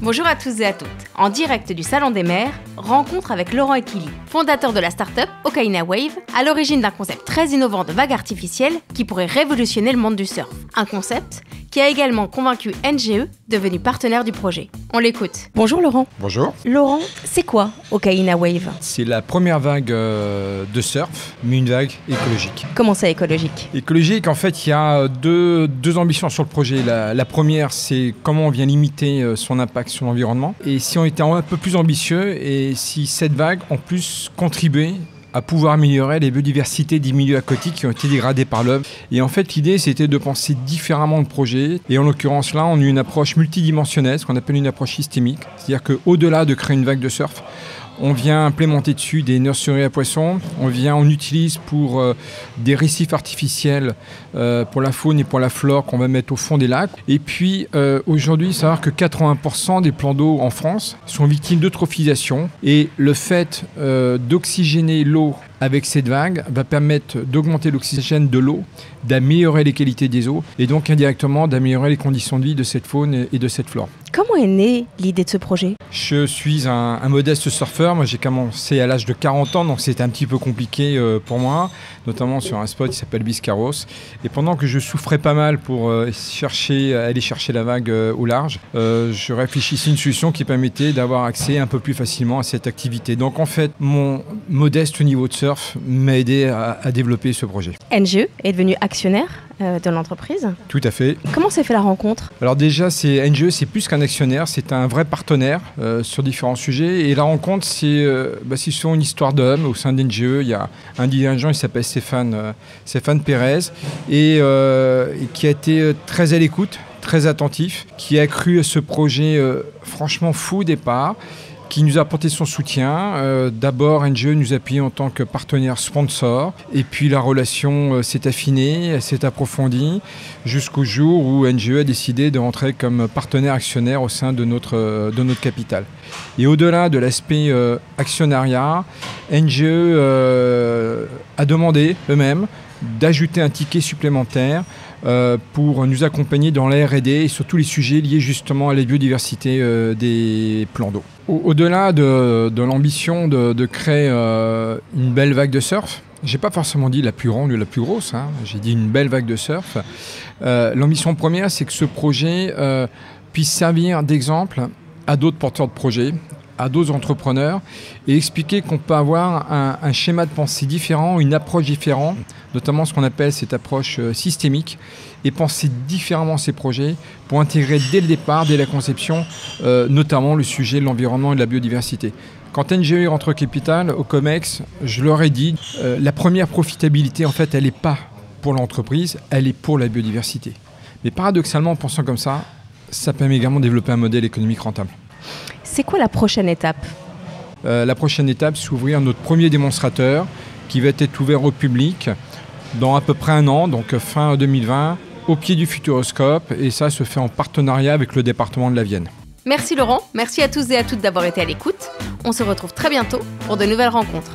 Bonjour à tous et à toutes. En direct du Salon des Mers, rencontre avec Laurent Equili, fondateur de la start-up Okaina Wave, à l'origine d'un concept très innovant de vague artificielle qui pourrait révolutionner le monde du surf. Un concept qui a également convaincu NGE, devenu partenaire du projet. On l'écoute. Bonjour Laurent. Bonjour. Laurent, c'est quoi Okaina Wave? C'est la première vague de surf, mais une vague écologique. Comment ça écologique? Écologique, en fait, il y a deux ambitions sur le projet. La première, c'est comment on vient limiter son impact sur l'environnement. Et si on était un peu plus ambitieux, et si cette vague, en plus, contribuait à pouvoir améliorer les biodiversités des milieux aquatiques qui ont été dégradés par l'homme. Et en fait, l'idée, c'était de penser différemment le projet. Et en l'occurrence, là, on a une approche multidimensionnelle, ce qu'on appelle une approche systémique. C'est-à-dire qu'au-delà de créer une vague de surf, on vient implémenter dessus des nurseries à poissons, on utilise pour des récifs artificiels pour la faune et pour la flore qu'on va mettre au fond des lacs. Et puis aujourd'hui, savoir que 80% des plans d'eau en France sont victimes d'eutrophisation. Et le fait d'oxygéner l'eau avec cette vague va permettre d'augmenter l'oxygène de l'eau, d'améliorer les qualités des eaux et donc indirectement d'améliorer les conditions de vie de cette faune et de cette flore. Comment est née l'idée de ce projet? Je suis un modeste surfeur. Moi, j'ai commencé à l'âge de 40 ans, donc c'était un petit peu compliqué pour moi, notamment sur un spot qui s'appelle Biscarrosse. Et pendant que je souffrais pas mal pour aller chercher la vague au large, je réfléchissais à une solution qui permettait d'avoir accès un peu plus facilement à cette activité. Donc en fait, mon modeste niveau de surf m'a aidé à développer ce projet. NGE est devenu actionnaire de l'entreprise. Tout à fait. Comment s'est fait la rencontre? Alors déjà, NGE, c'est plus qu'un actionnaire, c'est un vrai partenaire sur différents sujets. Et la rencontre, c'est souvent une histoire d'homme. Au sein d'NGE, il y a un dirigeant, il s'appelle Stéphane Pérez, et qui a été très à l'écoute, très attentif, qui a cru à ce projet franchement fou au départ, qui nous a apporté son soutien. D'abord, NGE nous a payé en tant que partenaire sponsor. Et puis la relation s'est affinée, elle s'est approfondie, jusqu'au jour où NGE a décidé de rentrer comme partenaire actionnaire au sein de notre capital. Et au-delà de l'aspect actionnariat, NGE a demandé eux-mêmes d'ajouter un ticket supplémentaire pour nous accompagner dans la R&D et sur tous les sujets liés justement à la biodiversité des plans d'eau. Au-delà de l'ambition de créer une belle vague de surf, j'ai pas forcément dit la plus grande ou la plus grosse, j'ai dit une belle vague de surf. L'ambition première, c'est que ce projet puisse servir d'exemple à d'autres porteurs de projets, à d'autres entrepreneurs, et expliquer qu'on peut avoir un schéma de pensée différent, une approche différente, notamment ce qu'on appelle cette approche systémique, et penser différemment ces projets pour intégrer dès le départ, dès la conception, notamment le sujet de l'environnement et de la biodiversité. Quand NGE rentre au capital, au COMEX, je leur ai dit, la première profitabilité, en fait, elle n'est pas pour l'entreprise, elle est pour la biodiversité. Mais paradoxalement, en pensant comme ça permet également de développer un modèle économique rentable. C'est quoi la prochaine étape? La prochaine étape, c'est ouvrir notre premier démonstrateur qui va être ouvert au public dans à peu près un an, donc fin 2020, au pied du Futuroscope. Et ça se fait en partenariat avec le département de la Vienne. Merci Laurent, merci à tous et à toutes d'avoir été à l'écoute. On se retrouve très bientôt pour de nouvelles rencontres.